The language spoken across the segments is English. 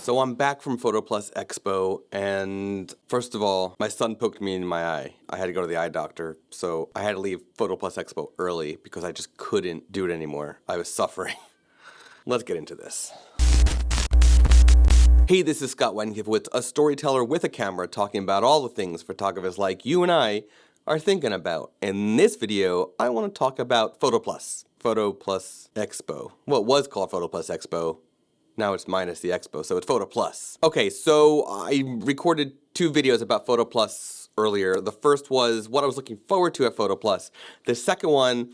So I'm back from PhotoPlus Expo, and first of all, my son poked me in my eye. I had to go to the eye doctor, so I had to leave PhotoPlus Expo early because I just couldn't do it anymore. I was suffering. Let's get into this. Hey, this is Scott Wenkiewicz, a storyteller with a camera talking about all the things photographers like you and I are thinking about. In this video, I want to talk about PhotoPlus Expo. Well, it was called PhotoPlus Expo. Now it's minus the Expo, so it's PhotoPlus. Okay, so I recorded 2 videos about PhotoPlus earlier. The first was what I was looking forward to at PhotoPlus. The second one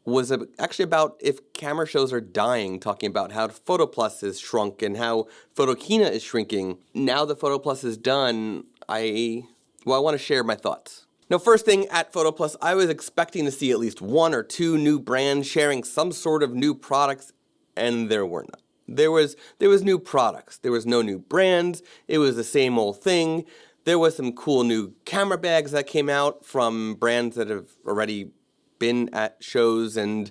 was actually about if camera shows are dying, talking about how PhotoPlus has shrunk and how Photokina is shrinking. Now that PhotoPlus is done, I want to share my thoughts. Now, first thing at PhotoPlus, I was expecting to see at least 1 or 2 new brands sharing some sort of new products, and there were none. There was new products. There was no new brands. It was the same old thing. There was some cool new camera bags that came out from brands that have already been at shows and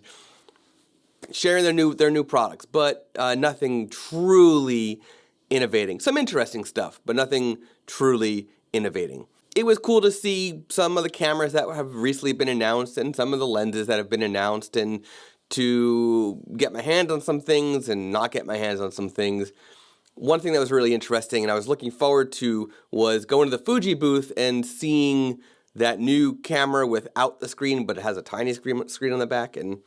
sharing their new products, but nothing truly innovating. Some interesting stuff, but nothing truly innovating. It was cool to see some of the cameras that have recently been announced and some of the lenses that have been announced, and to get my hands on some things and not get my hands on some things. One thing that was really interesting and I was looking forward to was going to the Fuji booth and seeing that new camera without the screen, but it has a tiny screen on the back. And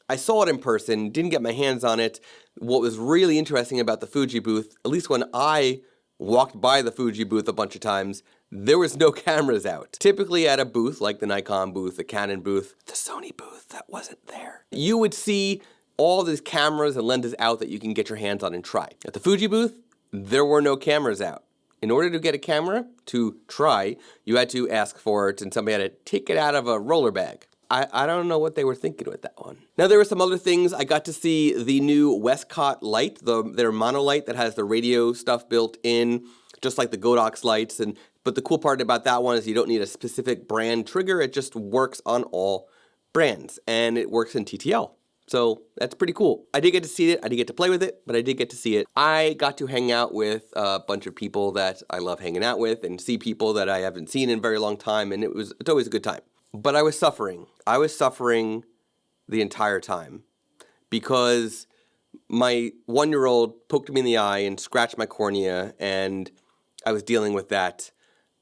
I saw it in person, didn't get my hands on it. What was really interesting about the Fuji booth, at least when I walked by the Fuji booth a bunch of times, there was no cameras out. Typically at a booth like the Nikon booth, the Canon booth, the Sony booth, that wasn't there. You would see all these cameras and lenses out that you can get your hands on and try. At the Fuji booth, there were no cameras out. In order to get a camera to try, you had to ask for it and somebody had to take it out of a roller bag. I don't know what they were thinking with that one. Now, there were some other things. I got to see the new Westcott light, their mono light that has the radio stuff built in, just like the Godox lights. But the cool part about that one is you don't need a specific brand trigger. It just works on all brands, and it works in TTL. So that's pretty cool. I did get to see it. I didn't get to play with it, but I did get to see it. I got to hang out with a bunch of people that I love hanging out with and see people that I haven't seen in a very long time, and it's always a good time. But I was suffering. I was suffering the entire time because my 1-year-old poked me in the eye and scratched my cornea, and I was dealing with that.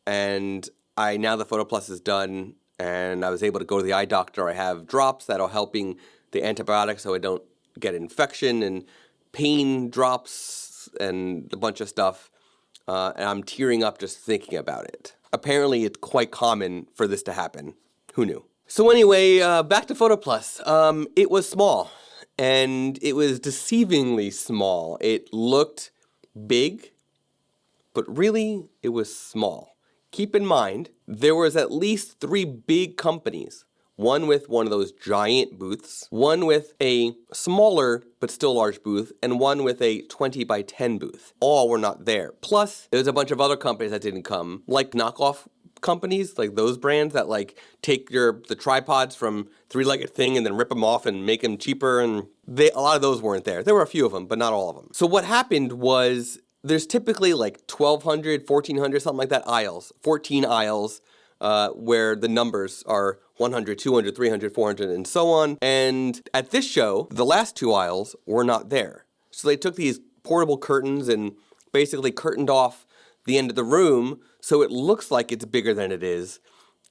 And now the PhotoPlus is done, and I was able to go to the eye doctor. I have drops that are helping the antibiotics so I don't get infection, and pain drops and a bunch of stuff. And I'm tearing up just thinking about it. Apparently, it's quite common for this to happen. Who knew? So anyway, back to PhotoPlus. It was small, and it was deceivingly small. It looked big, but really, it was small. Keep in mind, there was at least 3 big companies. One with one of those giant booths, one with a smaller but still large booth, and one with a 20 by 10 booth. All were not there. Plus, there's a bunch of other companies that didn't come, like knockoff companies, like those brands that like take the tripods from Three-Legged Thing and then rip them off and make them cheaper, and a lot of those weren't there. There were a few of them, but not all of them. So what happened was there's typically like 1,200, 1,400, something like that aisles, 14 aisles, where the numbers are 100, 200, 300, 400, and so on. And at this show, the last 2 aisles were not there. So they took these portable curtains and basically curtained off the end of the room so it looks like it's bigger than it is.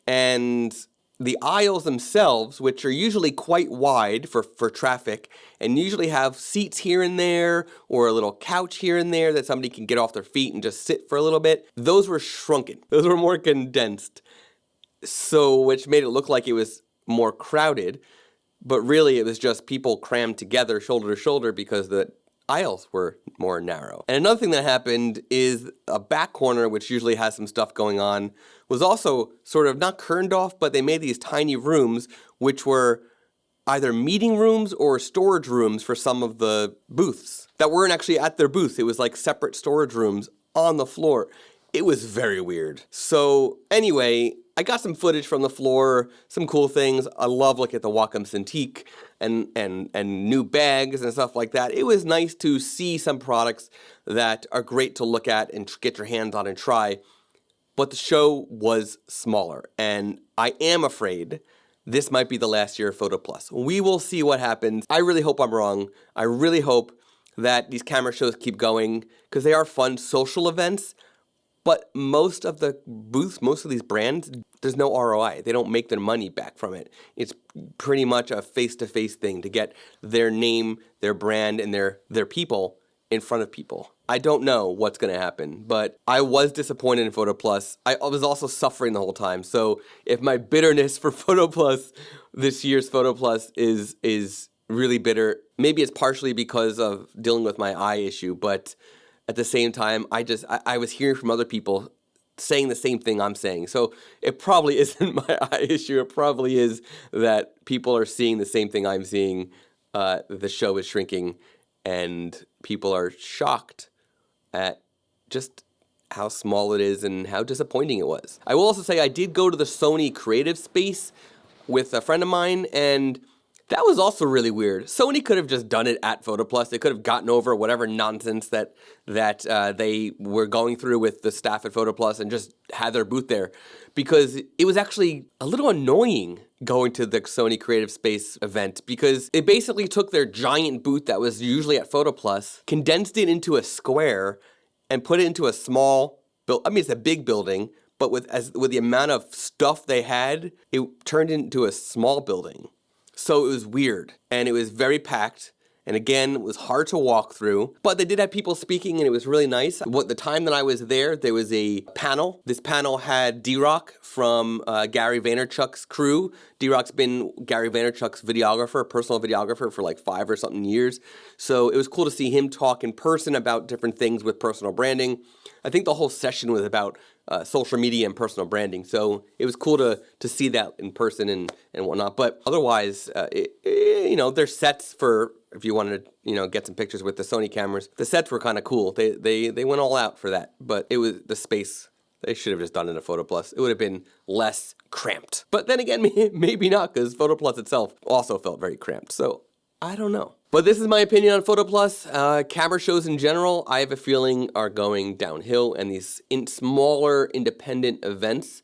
And the aisles themselves, which are usually quite wide for traffic, and usually have seats here and there, or a little couch here and there that somebody can get off their feet and just sit for a little bit, those were shrunken. Those were more condensed. So, which made it look like it was more crowded, but really it was just people crammed together shoulder to shoulder because the aisles were more narrow. And another thing that happened is a back corner, which usually has some stuff going on, was also sort of not curtained off, but they made these tiny rooms, which were either meeting rooms or storage rooms for some of the booths that weren't actually at their booth. It was like separate storage rooms on the floor. It was very weird. So anyway, I got some footage from the floor, some cool things. I love looking at the Wacom Cintiq and new bags and stuff like that. It was nice to see some products that are great to look at and get your hands on and try. But the show was smaller, and I am afraid this might be the last year of PhotoPlus. We will see what happens. I really hope I'm wrong. I really hope that these camera shows keep going because they are fun social events. But most of the booths, most of these brands, there's no ROI. They don't make their money back from it. It's pretty much a face-to-face thing to get their name, their brand, and their people in front of people. I don't know what's going to happen, but I was disappointed in PhotoPlus. I was also suffering the whole time. So if my bitterness for PhotoPlus, this year's PhotoPlus, is really bitter, maybe it's partially because of dealing with my eye issue, but at the same time, I was hearing from other people saying the same thing I'm saying. So it probably isn't my eye issue. It probably is that people are seeing the same thing I'm seeing. The show is shrinking, and people are shocked at just how small it is and how disappointing it was. I will also say I did go to the Sony creative space with a friend of mine, and that was also really weird. Sony could have just done it at PhotoPlus. They could have gotten over whatever nonsense that they were going through with the staff at PhotoPlus and just had their booth there, because it was actually a little annoying going to the Sony Creative Space event, because it basically took their giant booth that was usually at PhotoPlus, condensed it into a square, and put it into a small I mean, it's a big building, but with the amount of stuff they had, it turned into a small building. So it was weird, and it was very packed, and again, it was hard to walk through, but they did have people speaking, and it was really nice. The time that I was there was a panel. This panel had D-Rock from Gary Vaynerchuk's crew. D-Rock's been Gary Vaynerchuk's videographer, personal videographer, for like 5 or something years. So it was cool to see him talk in person about different things with personal branding. I think the whole session was about social media and personal branding. So it was cool to see that in person and whatnot. But otherwise, there's sets for, if you wanted to, get some pictures with the Sony cameras. The sets were kind of cool. They went all out for that. But it was the space. They should have just done it at PhotoPlus. It would have been less cramped. But then again, maybe not, because PhotoPlus itself also felt very cramped. So I don't know. But this is my opinion on PhotoPlus. Camera shows in general, I have a feeling, are going downhill, and these smaller independent events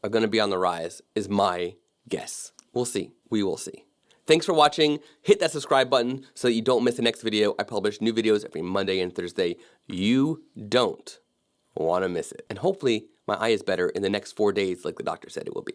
are going to be on the rise, is my guess. We'll see. We will see. Thanks for watching. Hit that subscribe button so that you don't miss the next video. I publish new videos every Monday and Thursday. You don't want to miss it. And hopefully my eye is better in the next 4 days like the doctor said it will be.